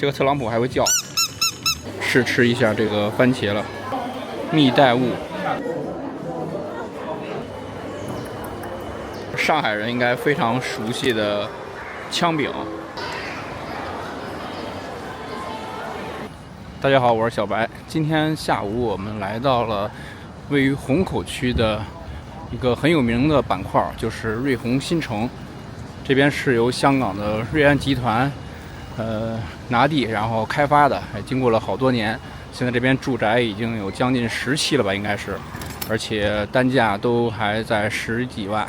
这个特朗普还会叫。试吃一下这个番茄了，蜜袋鼯。上海人应该非常熟悉的枪饼。大家好，我是小白。今天下午我们来到了位于虹口区的一个很有名的板块，就是瑞虹新城。这边是由香港的瑞安集团拿地然后开发的，经过了好多年，现在这边住宅已经有将近10期了吧，应该是，而且单价都还在10几万。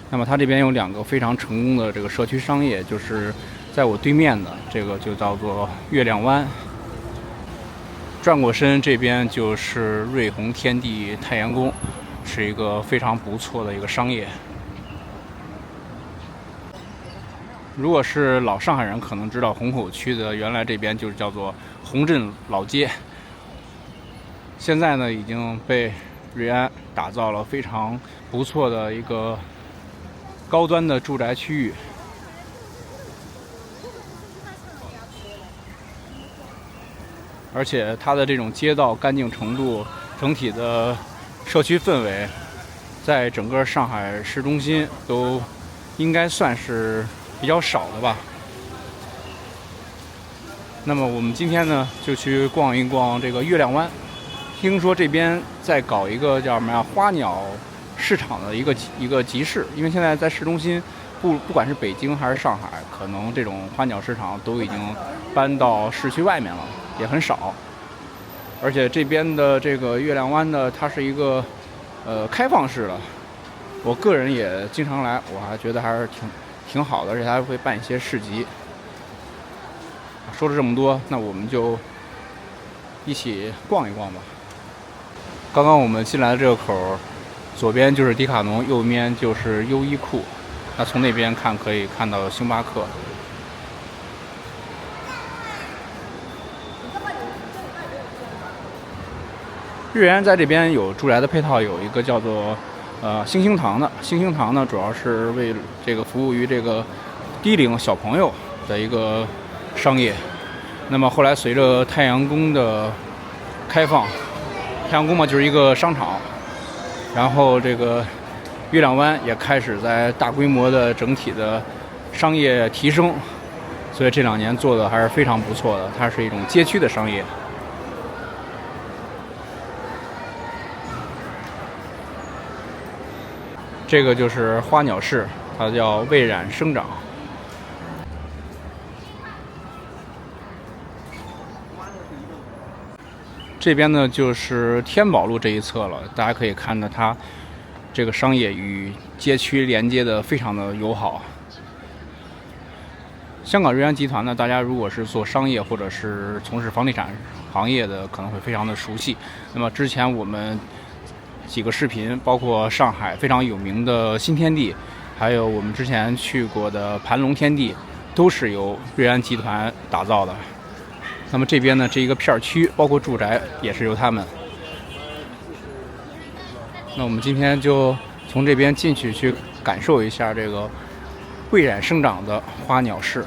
那么它这边有2个非常成功的这个社区商业，就是在我对面的这个就叫做月亮湾，转过身这边就是瑞虹天地太阳宫，是一个非常不错的一个商业。如果是老上海人，可能知道虹口区的原来这边就是叫做虹镇老街，现在呢已经被瑞安打造了非常不错的一个高端的住宅区域。而且它的这种街道干净程度，整体的社区氛围，在整个上海市中心都应该算是比较少的吧。那么我们今天呢，就去逛一逛这个月亮湾。听说这边在搞一个叫什么呀，花鸟市场的一个集市。因为现在在市中心，不管是北京还是上海，可能这种花鸟市场都已经搬到市区外面了，也很少。而且这边的这个月亮湾呢，它是一个开放式的。我个人也经常来，我还觉得还是挺好的，而且还会办一些市集。说了这么多，那我们就一起逛一逛吧。刚刚我们进来的这个口，左边就是迪卡侬，右边就是优衣库。那从那边看可以看到星巴克。瑞安在这边有住宅的配套，有一个叫做星星堂的。星星堂呢，主要是为这个服务于这个低龄小朋友的一个商业。那么后来随着太阳宫的开放，太阳宫嘛就是一个商场，然后这个月亮湾也开始在大规模的整体的商业提升，所以这2年做的还是非常不错的。它是一种街区的商业。这个就是花鸟市，它叫蔚然生长。这边呢就是天宝路这一侧了，大家可以看到它这个商业与街区连接的非常的友好。香港瑞安集团呢，大家如果是做商业或者是从事房地产行业的，可能会非常的熟悉。那么之前我们几个视频，包括上海非常有名的新天地，还有我们之前去过的盘龙天地，都是由瑞安集团打造的。那么这边呢，这一个片区，包括住宅也是由他们。那我们今天就从这边进去感受一下这个蔚然生长的花鸟市。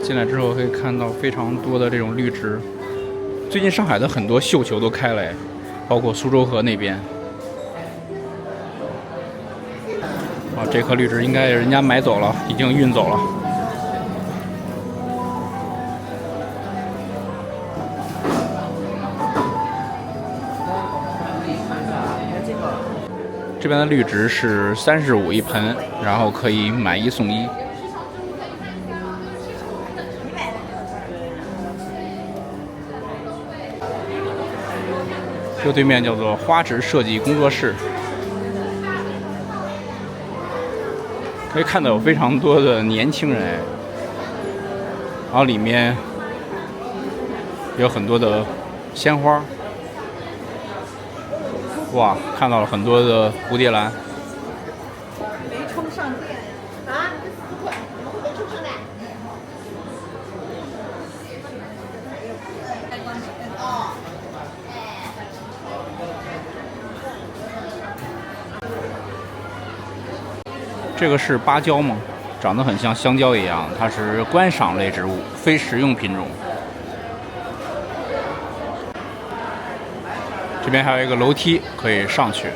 进来之后可以看到非常多的这种绿植。最近上海的很多绣球都开了，包括苏州河那边。这棵绿植应该人家买走了，已经运走了。这边的绿植是35一盆，然后可以买1送1。这对面叫做花植设计工作室，可以看到有非常多的年轻人，然后里面有很多的鲜花，哇，看到了很多的蝴蝶兰。没充上电啊？4块，怎么会没充上呢？哦。这个是芭蕉吗？长得很像香蕉一样，它是观赏类植物，非食用品种。这边还有一个楼梯可以上去。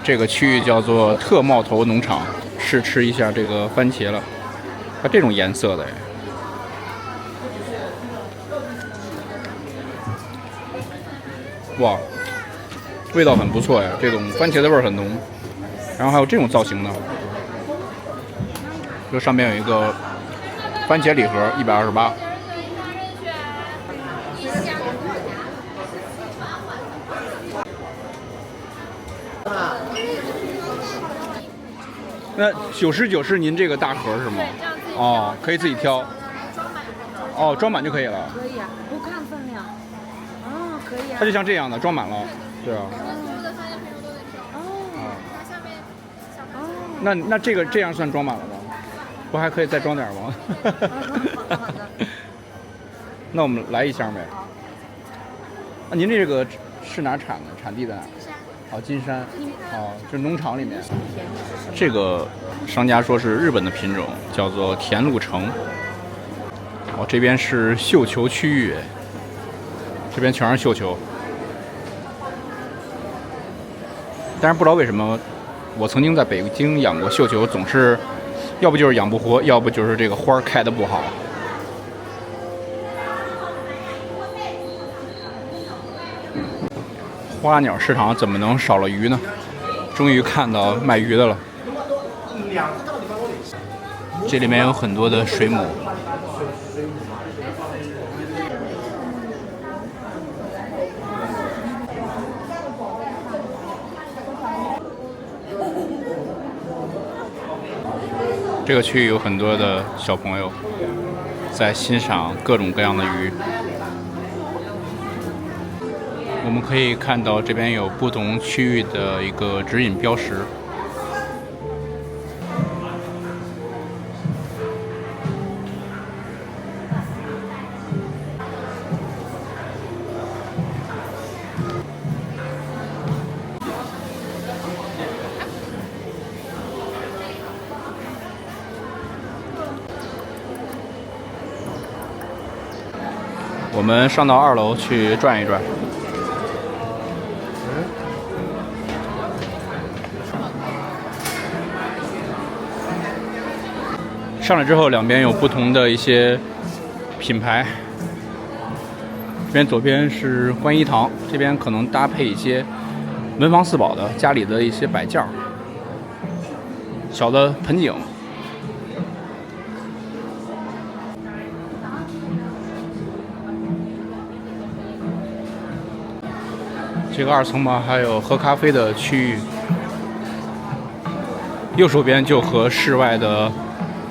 这个区域叫做特茂头农场，试吃一下这个番茄了。它这种颜色的，哇，味道很不错呀，这种番茄的味儿很浓。然后还有这种造型的，这上面有一个番茄礼盒，128。那99是您这个大盒是吗？哦，可以自己挑。哦，装满就可以了。可以啊，不看分量。哦，可以啊。它就像这样的，装满了，对啊。哦。那这样算装满了吗？不还可以再装点吗？好的。那我们来一箱呗。啊，您这个是哪产的？产地在哪？哦，金山。哦，就是农场里面。这个商家说是日本的品种，叫做田鹿橙。哦，这边是绣球区域，这边全是绣球。但是不知道为什么，我曾经在北京养过绣球，总是要不就是养不活，要不就是这个花开的不好。花鸟市场怎么能少了鱼呢？终于看到卖鱼的了。这里面有很多的水母。这个区域有很多的小朋友在欣赏各种各样的鱼。我们可以看到这边有不同区域的一个指引标识。我们上到2楼去转一转。上来之后，两边有不同的一些品牌。这边左边是观一堂，这边可能搭配一些文房四宝的家里的一些摆件，小的盆景。这个2层嘛，还有喝咖啡的区域。右手边就和室外的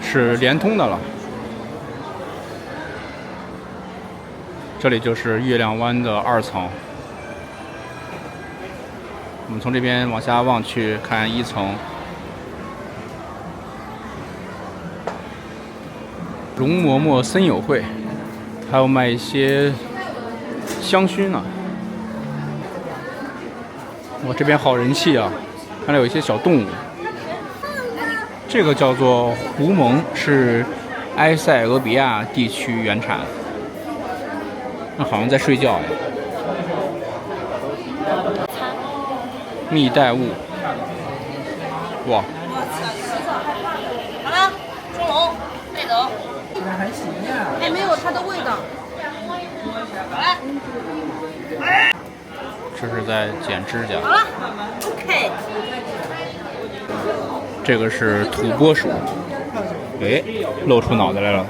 是连通的了。这里就是月亮湾的2层。我们从这边往下望去，看1层。容嬷嬷森友会，还有卖一些香薰呢。哇，这边好人气啊！看来有一些小动物。这个叫做狐獴，是埃塞俄比亚地区原产。那好像在睡觉呀。蜜袋鼯，哇！好了，收笼，带走。还行呀。还没有它的味道。来。这是在剪指甲。好了 ，OK。这个是土拨鼠，哎，露出脑袋来了。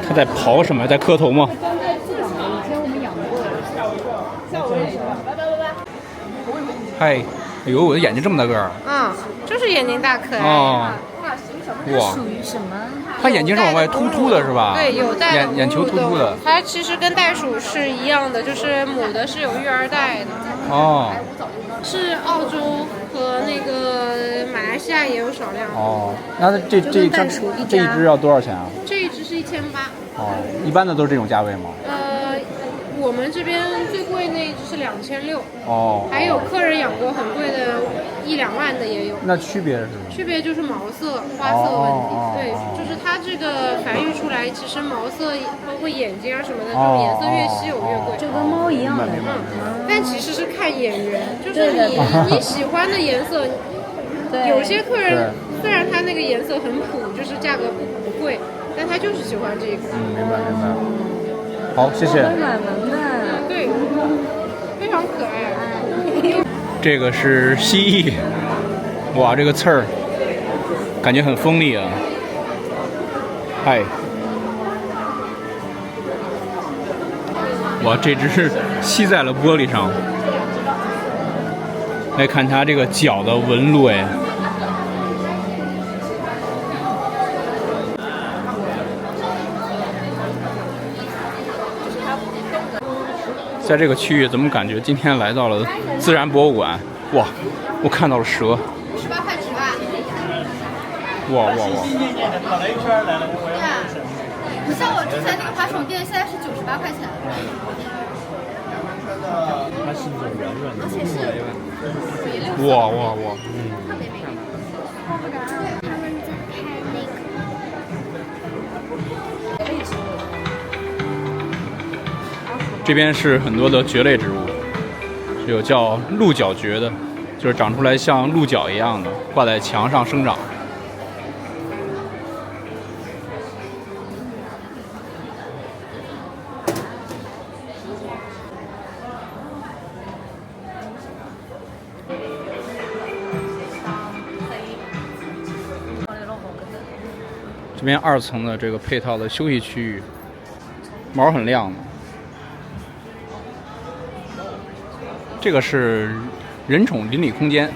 它在刨什么？在磕头吗？嗨，哎呦，我的眼睛这么大个儿。就是眼睛大可爱。哦。哇。属于什么？它眼睛是往外突突的，是吧？对，有带眼球突突的。它其实跟袋鼠是一样的，就是母的是有育儿袋的。哦。是澳洲和那个马来西亚也有少量。哦，那这一只要多少钱啊？这一只是1800。哦，一般的都是这种价位吗？我们这边最贵那一只是2600，哦，还有客人养过很贵的1、2万的也有。那区别是什么？区别就是毛色、花色问题。对，就是它这个繁育出来，其实毛色包括眼睛啊什么的，这种颜色越稀有越贵。就跟猫一样的。但其实是看眼缘，就是你喜欢的颜色。有些客人虽然他那个颜色很普，就是价格不贵，但他就是喜欢这个。明白。好，谢谢。软萌的。对，非常可爱。这个是蜥蜴，哇，这个刺儿感觉很锋利啊。嗨，哇，这只是吸在了玻璃上。来看它这个脚的纹路，哎。在这个区域，怎么感觉今天来到了自然博物馆？哇，我看到了蛇。18块10万。哇！跑了一圈来了，我要。像我之前那个滑手店，现在是98块钱。它是不是圆润的？而且是哇！特别美。他们在拍那个。这边是很多的蕨类植物，有叫鹿角蕨的，就是长出来像鹿角一样的，挂在墙上生长。这边2层的这个配套的休息区域，毛很亮的。这个是人宠邻里空间，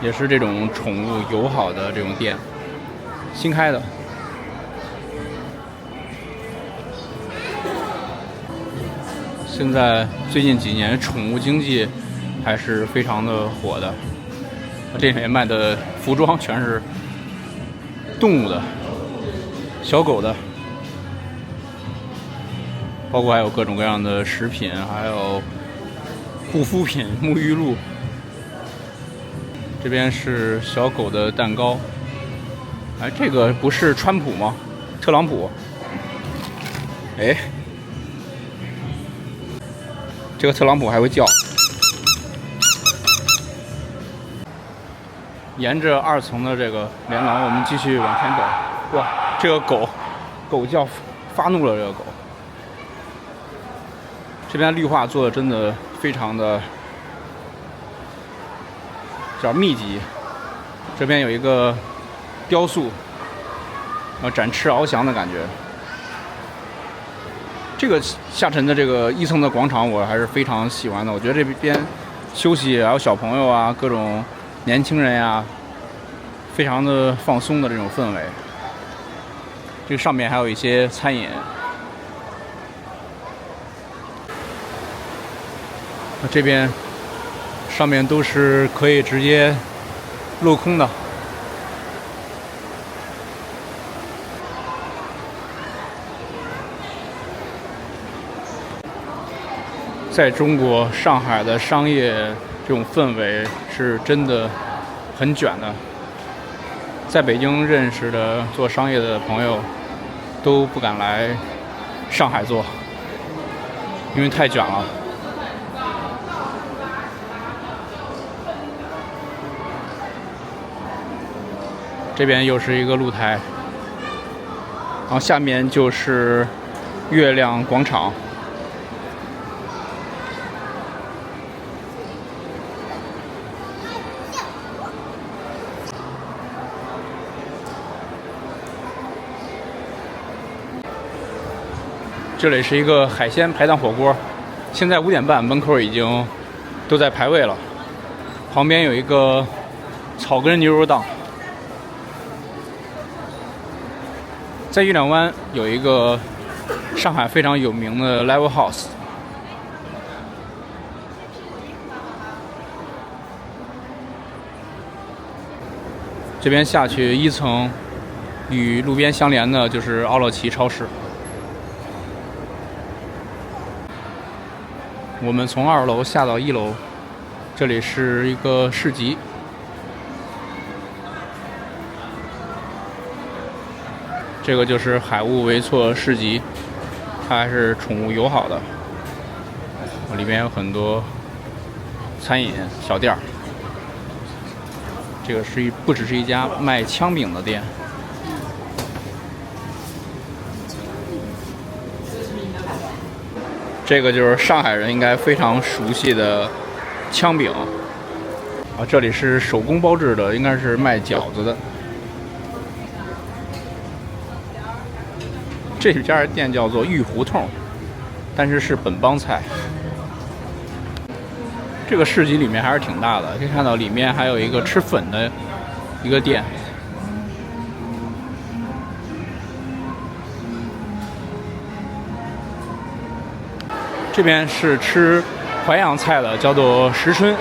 也是这种宠物友好的这种店，新开的。现在最近几年宠物经济还是非常的火的，这里面卖的服装全是动物的，小狗的，包括还有各种各样的食品，还有护肤品、沐浴露。这边是小狗的蛋糕。哎，这个不是川普吗？特朗普。哎，这个特朗普还会叫。沿着2层的这个连廊，我们继续往前走。哇，这个狗叫发怒了，这个狗。这边绿化做的真的非常的叫密集。这边有一个雕塑，展翅翱翔的感觉。这个下沉的这个1层的广场，我还是非常喜欢的。我觉得这边休息，还有小朋友啊，各种年轻人呀，非常的放松的这种氛围。这个上面还有一些餐饮。这边上面都是可以直接镂空的。在中国上海的商业这种氛围是真的很卷的。在北京认识的做商业的朋友都不敢来上海做，因为太卷了。这边又是一个露台，然后下面就是月亮广场。这里是一个海鲜排档火锅，现在5点半，门口已经都在排位了。旁边有一个草根牛肉档。在月亮湾有一个上海非常有名的 Live House， 这边下去1层，与路边相连的就是奥乐奇超市。我们从2楼下到1楼，这里是一个市集。这个就是海雾维措市集，它还是宠物友好的，里面有很多餐饮小店儿。这个不只是一家卖枪饼的店。这个就是上海人应该非常熟悉的枪饼啊，这里是手工包制的，应该是卖饺子的。这家店叫做玉胡同，但是是本帮菜。这个市集里面还是挺大的，可以看到里面还有一个吃粉的一个店。这边是吃淮扬菜的，叫做石春。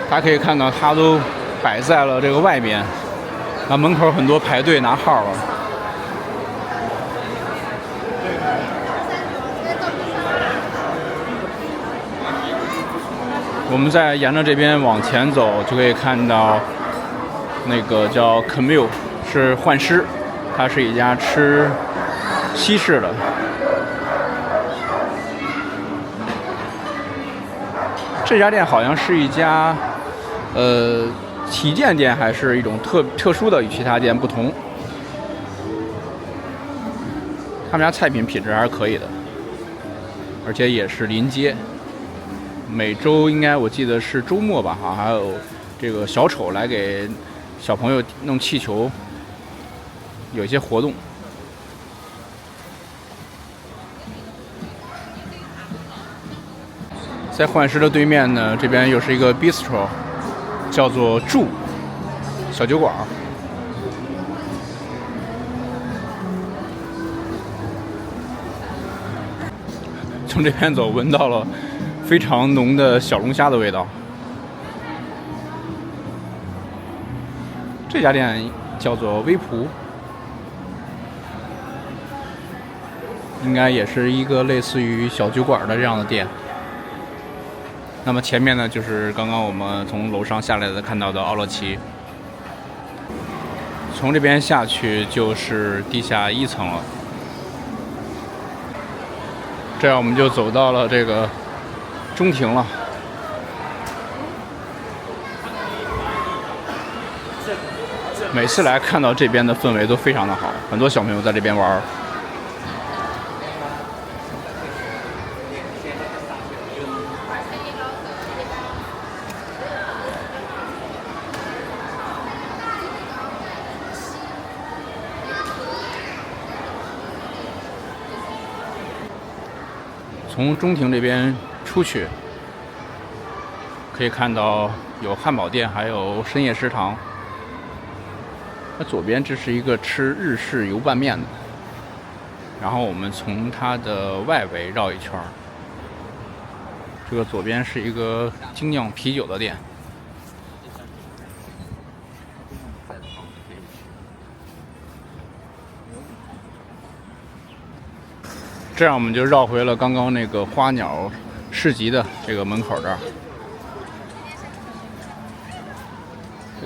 大家可以看到，它都摆在了这个外边，啊，门口很多排队拿号了。我们再沿着这边往前走，就可以看到那个叫 Camille， 是幻师，它是一家吃西式的。这家店好像是一家旗舰店，还是一种特殊的，与其他店不同。他们家菜品品质还是可以的，而且也是临街。每周应该我记得是周末吧，还有这个小丑来给小朋友弄气球，有一些活动。在幻师的对面呢，这边又是一个 bistro， 叫做住小酒馆。从这边走，闻到了非常浓的小龙虾的味道。这家店叫做微普，应该也是一个类似于小酒馆的这样的店。那么前面呢，就是刚刚我们从楼上下来的看到的奥乐奇。从这边下去就是地下1层了。这样我们就走到了这个中庭了。每次来看到这边的氛围都非常的好，很多小朋友在这边玩。从中庭这边出去，可以看到有汉堡店，还有深夜食堂。那左边这是一个吃日式油拌面的，然后我们从它的外围绕一圈。这个左边是一个精酿啤酒的店。这样我们就绕回了刚刚那个花鸟市集的这个门口这儿。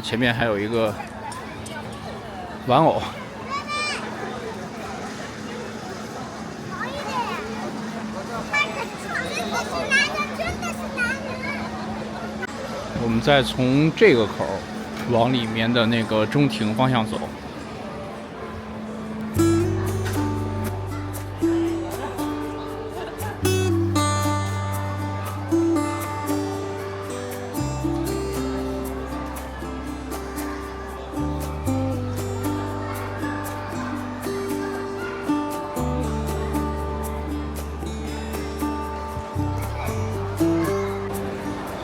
前面还有一个玩偶。我们再从这个口往里面的那个中庭方向走。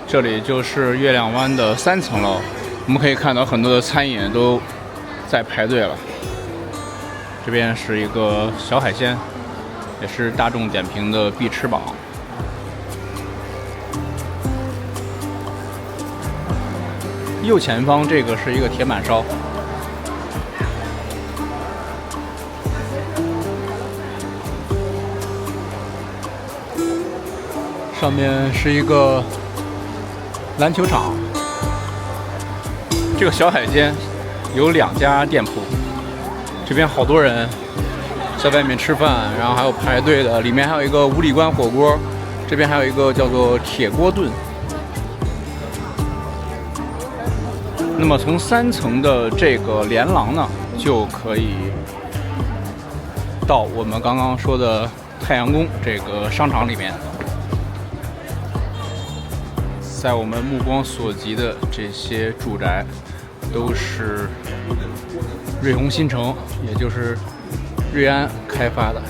这里就是月亮湾的3层楼，我们可以看到很多的餐饮都在排队了。这边是一个小海鲜，也是大众点评的必吃榜。右前方这个是一个铁板烧。上面是一个篮球场。这个小海间有2家店铺，这边好多人在外面吃饭，然后还有排队的。里面还有一个五里关火锅，这边还有一个叫做铁锅炖。那么从3层的这个连廊呢，就可以到我们刚刚说的太阳宫这个商场里面。在我们目光所及的这些住宅，都是瑞虹新城，也就是瑞安开发的。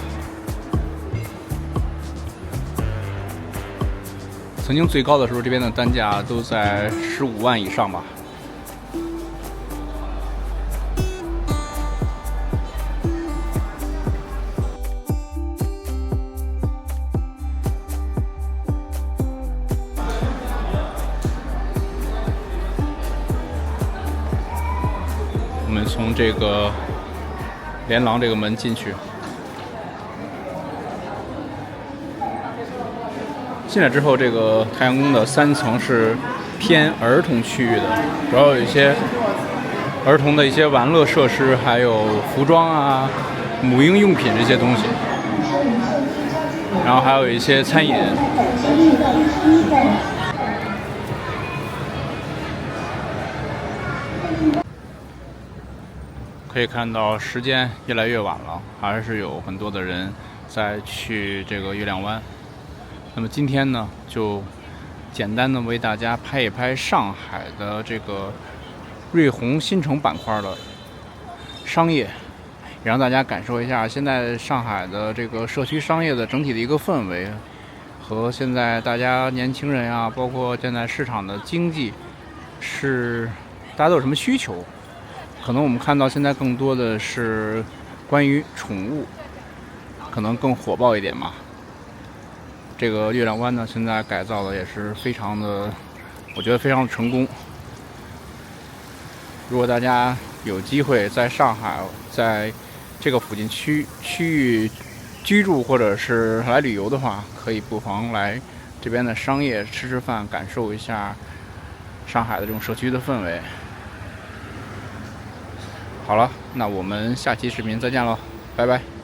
曾经最高的时候，这边的单价都在15万以上吧。我们从这个连廊这个门进去，进来之后，这个太阳宫的3层是偏儿童区域的，主要有一些儿童的一些玩乐设施，还有服装啊、母婴用品这些东西，然后还有一些餐饮。可以看到时间越来越晚了，还是有很多的人在去这个月亮湾。那么今天呢，就简单的为大家拍一拍上海的这个瑞虹新城板块的商业，也让大家感受一下现在上海的这个社区商业的整体的一个氛围，和现在大家年轻人啊，包括现在市场的经济是大家都有什么需求。可能我们看到现在更多的是关于宠物，可能更火爆一点嘛。这个月亮湾呢，现在改造的也是非常的，我觉得非常的成功。如果大家有机会在上海，在这个附近区域居住或者是来旅游的话，可以不妨来这边的商业吃吃饭，感受一下上海的这种社区的氛围。好了，那我们下期视频再见了，拜拜。